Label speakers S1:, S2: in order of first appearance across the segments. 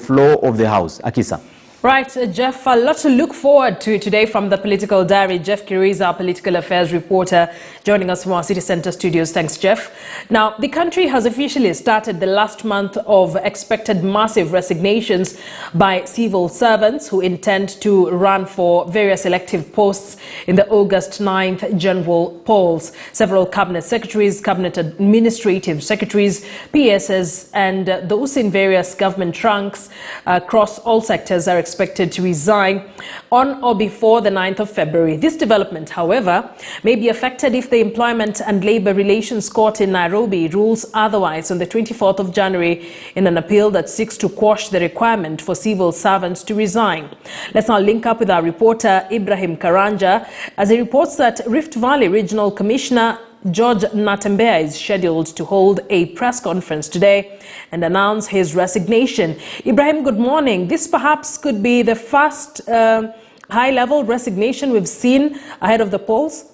S1: floor of the House. Akisa.
S2: Right, Jeff, a lot to look forward to today from the Political Diary. Jeff Kiriza, our political affairs reporter, joining us from our City Centre studios. Thanks, Jeff. Now, the country has officially started the last month of expected massive resignations by civil servants who intend to run for various elective posts in the August 9th general polls. Several cabinet secretaries, cabinet administrative secretaries, PSs, and those in various government ranks across all sectors are expected to resign on or before the 9th of February. This development, however, may be affected if the Employment and Labour Relations Court in Nairobi rules otherwise on the 24th of January in an appeal that seeks to quash the requirement for civil servants to resign. Let's now link up with our reporter Ibrahim Karanja as he reports that Rift Valley Regional Commissioner George Natembeya is scheduled to hold a press conference today and announce his resignation. Ibrahim, good morning. This perhaps could be the first high-level resignation we've seen ahead of the polls.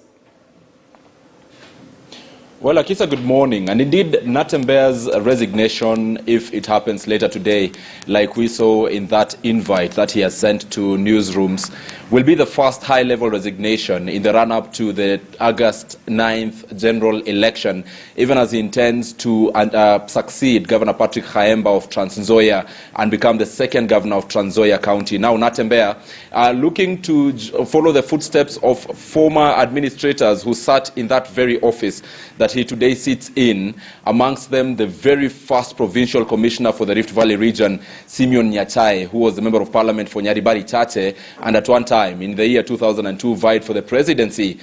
S3: Well, Akisa, good morning. And indeed, Natembeya's resignation, if it happens later today, like we saw in that invite that he has sent to newsrooms, will be the first high-level resignation in the run-up to the August 9th general election, even as he intends to succeed Governor Patrick Khaemba of Trans Nzoia and become the second governor of Trans Nzoia County. Now, Natembeya looking to follow the footsteps of former administrators who sat in that very office that he today sits in, amongst them the very first provincial commissioner for the Rift Valley region, Simeon Nyachae, who was the member of parliament for Nyaribari Tate, and at one time in the year 2002 vied for the presidency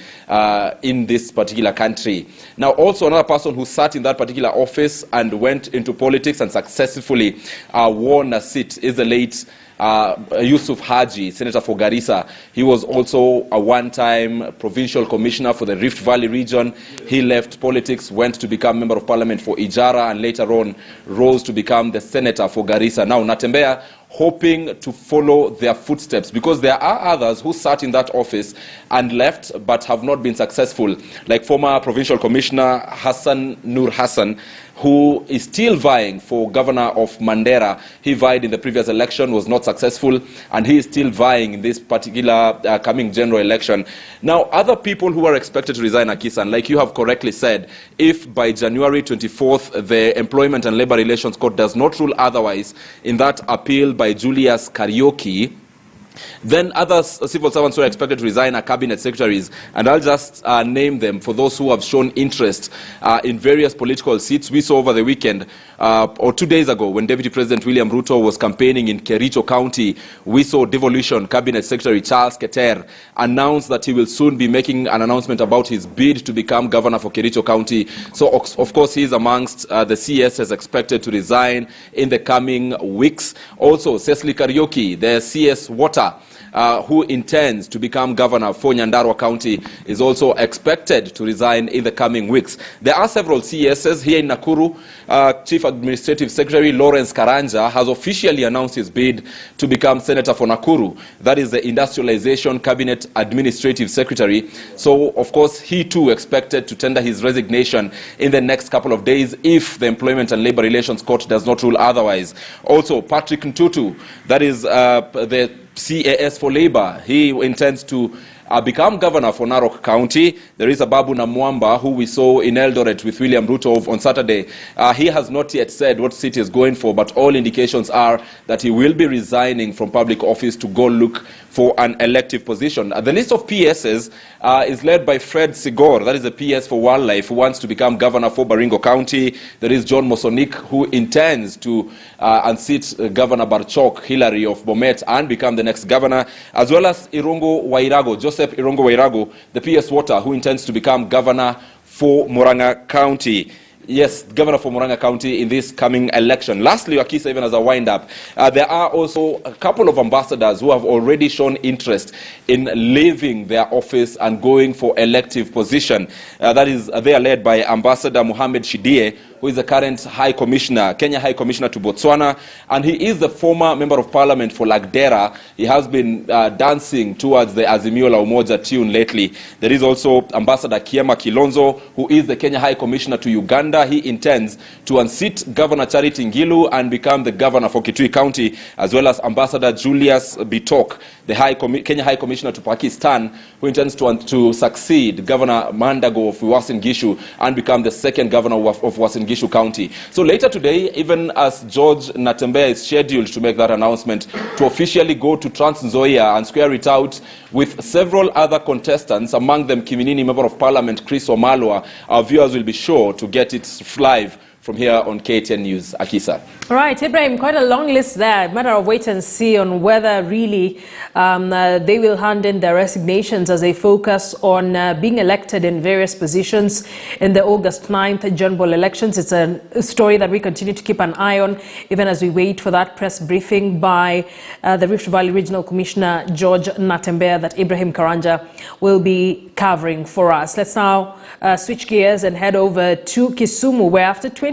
S3: in this particular country. Now, also another person who sat in that particular office and went into politics and successfully won a seat is the late Yusuf Haji, Senator for Garissa. He was also a one-time provincial commissioner for the Rift Valley region. He left politics, went to become member of parliament for Ijara, and later on rose to become the senator for Garissa. Now, Natembeya hoping to follow their footsteps, because there are others who sat in that office and left but have not been successful, like former provincial commissioner Hassan Nur Hassan, who is still vying for governor of Mandera. He vied in the previous election, was not successful, and he is still vying in this particular coming general election. Now, other people who are expected to resign, Akisan, like you have correctly said, if by January 24th the Employment and Labour Relations Court does not rule otherwise in that appeal by Julius Karaoke, then other civil servants who are expected to resign are cabinet secretaries, and I'll just name them for those who have shown interest in various political seats. We saw over the weekend, or 2 days ago, when Deputy President William Ruto was campaigning in Kericho County, we saw Devolution Cabinet Secretary Charles Keter announce that he will soon be making an announcement about his bid to become governor for Kericho County. So, of course, he is amongst the CSs expected to resign in the coming weeks. Also, Cecily Karaoke, the CS Water, who intends to become governor for Nyandarua County, is also expected to resign in the coming weeks. There are several CSs here in Nakuru. Chief Administrative Secretary Lawrence Karanja has officially announced his bid to become senator for Nakuru. That is the Industrialization Cabinet Administrative Secretary. So, of course, he too expected to tender his resignation in the next couple of days if the Employment and Labour Relations Court does not rule otherwise. Also, Patrick Ntutu, that is the CAS for Labour, he intends to become governor for Narok County. There is Ababu Namwamba, who we saw in Eldoret with William Ruto on Saturday. He has not yet said what seat he is going for, but all indications are that he will be resigning from public office to go look for an elective position. The list of PSs is led by Fred Sigor, that is the PS for Wildlife, who wants to become governor for Baringo County. There is John Mosonik, who intends to unseat Governor Barchok Hillary of Bomet and become the next governor, as well as Irungo Wairago, Joseph Irungo Wairago, the PS Water, who intends to become governor for Murang'a County. Yes, governor for Murang'a County in this coming election. Lastly, Akisa, even as a wind-up, there are also a couple of ambassadors who have already shown interest in leaving their office and going for elective position. That is, they are led by Ambassador Mohammed Shidie, who is the current High Commissioner, Kenya High Commissioner to Botswana, and he is the former Member of Parliament for Lagdera. He has been dancing towards the Azimio la Umoja tune lately. There is also Ambassador Kiema Kilonzo, who is the Kenya High Commissioner to Uganda. He intends to unseat Governor Charity Ngilu and become the governor for Kitui County, as well as Ambassador Julius Bitok, the Kenya High Commissioner to Pakistan, who intends to succeed Governor Mandago of Uasin Gishu and become the second governor of Uasin Gishu County. So later today, even as George Natembeya is scheduled to make that announcement to officially go to Trans Nzoia and square it out with several other contestants, among them Kiminini Member of Parliament Chris Omalwa, our viewers will be sure to get it live from here on KTN News. Akisa.
S2: All right, Ibrahim, quite a long list there. Matter of wait and see on whether really they will hand in their resignations as they focus on being elected in various positions in the August 9th general elections. It's a story that we continue to keep an eye on, even as we wait for that press briefing by the Rift Valley Regional Commissioner George Natembeya that Ibrahim Karanja will be covering for us. Let's now switch gears and head over to Kisumu, where after 20 years,